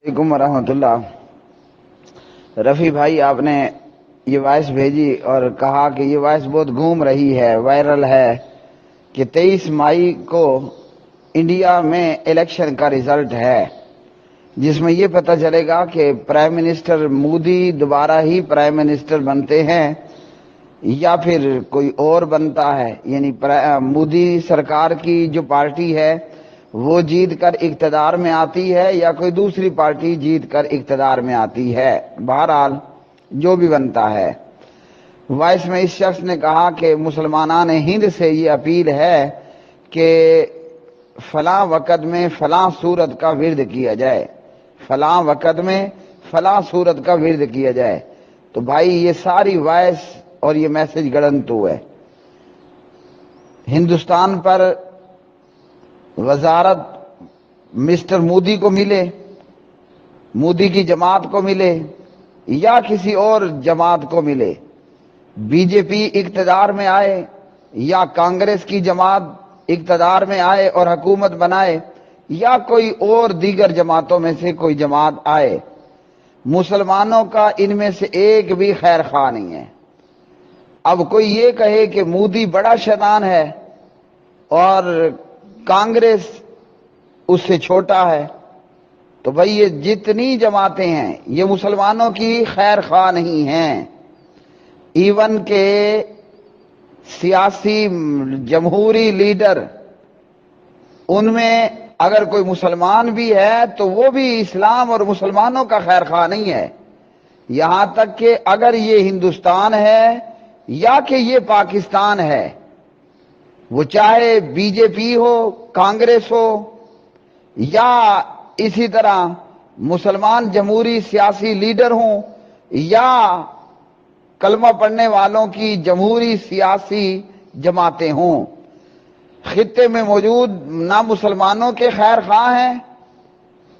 وعلیکم ورحمۃ اللہ۔ رفیع بھائی، آپ نے یہ وائس بھیجی اور کہا کہ یہ وائس بہت گھوم رہی ہے، وائرل ہے، کہ 23 مئی کو انڈیا میں الیکشن کا رزلٹ ہے، جس میں یہ پتہ چلے گا کہ پرائم منسٹر مودی دوبارہ ہی پرائم منسٹر بنتے ہیں یا پھر کوئی اور بنتا ہے۔ یعنی مودی سرکار کی جو پارٹی ہے وہ جیت کر اقتدار میں آتی ہے یا کوئی دوسری پارٹی جیت کر اقتدار میں آتی ہے۔ بہرحال جو بھی بنتا ہے، وائس میں اس شخص نے کہا کہ مسلمانان ہند سے یہ اپیل ہے کہ فلاں وقت میں فلاں صورت کا ورد کیا جائے، فلاں وقت میں فلاں صورت کا ورد کیا جائے۔ تو بھائی، یہ ساری وائس اور یہ میسج گڑنتو ہے۔ ہندوستان پر وزارت مسٹر مودی کو ملے، مودی کی جماعت کو ملے یا کسی اور جماعت کو ملے، بی جے پی اقتدار میں آئے یا کانگریس کی جماعت اقتدار میں آئے اور حکومت بنائے یا کوئی اور دیگر جماعتوں میں سے کوئی جماعت آئے، مسلمانوں کا ان میں سے ایک بھی خیر خواہ نہیں ہے۔ اب کوئی یہ کہے کہ مودی بڑا شیطان ہے اور کانگریس اس سے چھوٹا ہے، تو بھئی یہ جتنی جماعتیں ہیں یہ مسلمانوں کی خیر خواہ نہیں ہیں۔ ایون کہ سیاسی جمہوری لیڈر، ان میں اگر کوئی مسلمان بھی ہے تو وہ بھی اسلام اور مسلمانوں کا خیر خواہ نہیں ہے۔ یہاں تک کہ اگر یہ ہندوستان ہے یا کہ یہ پاکستان ہے، وہ چاہے بی جے پی ہو، کانگریس ہو یا اسی طرح مسلمان جمہوری سیاسی لیڈر ہوں یا کلمہ پڑھنے والوں کی جمہوری سیاسی جماعتیں ہوں، خطے میں موجود نہ مسلمانوں کے خیر خواہ ہیں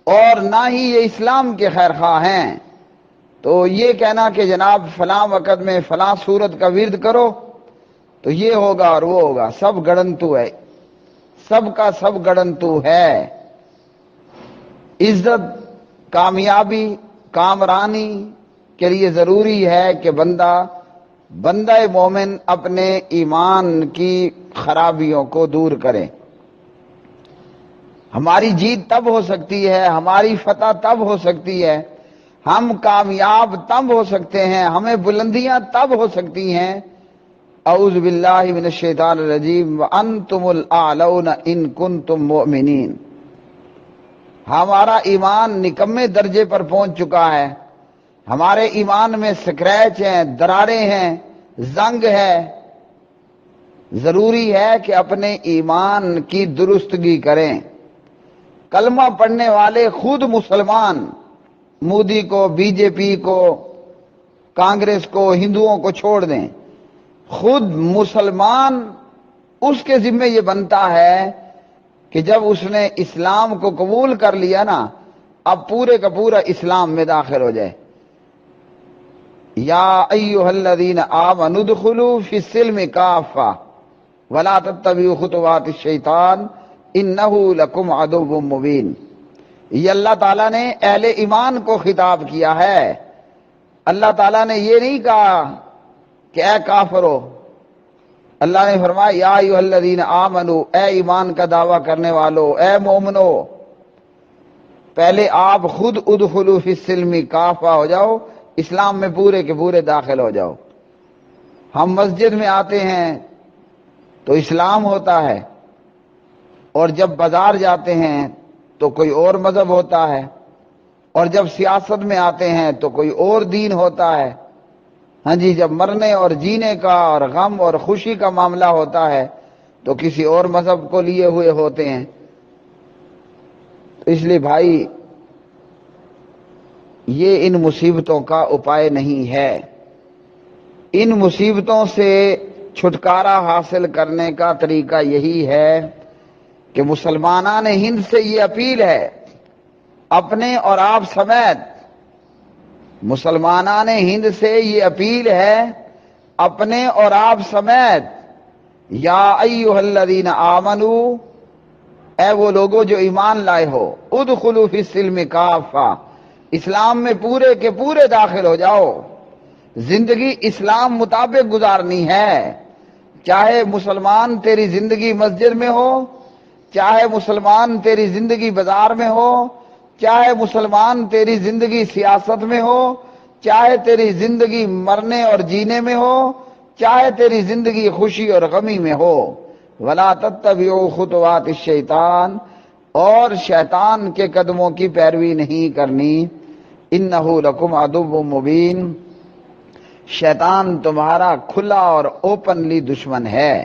اور نہ ہی یہ اسلام کے خیر خواہ ہیں۔ تو یہ کہنا کہ جناب فلاں وقت میں فلاں صورت کا ورد کرو تو یہ ہوگا اور وہ ہوگا، سب گڑنتو ہے، سب کا سب گڑنتو ہے۔ عزت، کامیابی، کامرانی کے لیے ضروری ہے کہ بندہ مومن اپنے ایمان کی خرابیوں کو دور کرے۔ ہماری جیت تب ہو سکتی ہے، ہماری فتح تب ہو سکتی ہے، ہم کامیاب تب ہو سکتے ہیں، ہمیں بلندیاں تب ہو سکتی ہیں، اعوذ باللہ من الشیطان الرجیم، وانتم الاعلون ان کنتم مؤمنین۔ ہمارا ایمان نکمے درجے پر پہنچ چکا ہے، ہمارے ایمان میں سکریچ ہیں، دراریں ہیں، زنگ ہے۔ ضروری ہے کہ اپنے ایمان کی درستگی کریں۔ کلمہ پڑھنے والے خود مسلمان مودی کو، بی جے پی کو، کانگریس کو، ہندوؤں کو چھوڑ دیں، خود مسلمان اس کے ذمہ یہ بنتا ہے کہ جب اس نے اسلام کو قبول کر لیا نا، اب پورے کا پورا اسلام میں داخل ہو جائے۔ یا ایھا الذین آمنوا ادخلوا فی السلم کافۃ ولا تتبعوا خطوات الشیطان انہ لکم عدو مبین۔ یہ اللہ تعالیٰ نے اہل ایمان کو خطاب کیا ہے۔ اللہ تعالیٰ نے یہ نہیں کہا کہ اے کافرو، اللہ نے فرمایا یا ایھا الذین آمنوا، اے ایمان کا دعویٰ کرنے والو، اے مومنو، پہلے آپ خود ادخلوا فی السلم کافہ ہو جاؤ، اسلام میں پورے کے پورے داخل ہو جاؤ۔ ہم مسجد میں آتے ہیں تو اسلام ہوتا ہے، اور جب بازار جاتے ہیں تو کوئی اور مذہب ہوتا ہے، اور جب سیاست میں آتے ہیں تو کوئی اور دین ہوتا ہے۔ ہاں جی، جب مرنے اور جینے کا اور غم اور خوشی کا معاملہ ہوتا ہے تو کسی اور مذہب کو لیے ہوئے ہوتے ہیں۔ تو اس لیے بھائی، یہ ان مصیبتوں کا اپائے نہیں ہے۔ ان مصیبتوں سے چھٹکارا حاصل کرنے کا طریقہ یہی ہے کہ مسلمانان ہند سے یہ اپیل ہے، اپنے اور آپ سمیت مسلمانان ہند سے یہ اپیل ہے، اپنے اور آپ سمیت، یا ایھا الذین آمنوا، اے وہ لوگوں جو ایمان لائے ہو، ادخلوا فی السلم کافہ، اسلام میں پورے کے پورے داخل ہو جاؤ، زندگی اسلام مطابق گزارنی ہے، چاہے مسلمان تیری زندگی مسجد میں ہو، چاہے مسلمان تیری زندگی بازار میں ہو، چاہے مسلمان تیری زندگی سیاست میں ہو، چاہے تیری زندگی مرنے اور جینے میں ہو، چاہے تیری زندگی خوشی اور غمی میں ہو۔ وَلَا تَتَّبِعُوا خُطُوَاتِ الشَّيْطَانِ، اور شیطان کے قدموں کی پیروی نہیں کرنی۔ اِنَّهُ لَكُمْ عَدُوٌّ مُّبِينٌ، شیطان تمہارا کھلا اور اوپنلی دشمن ہے۔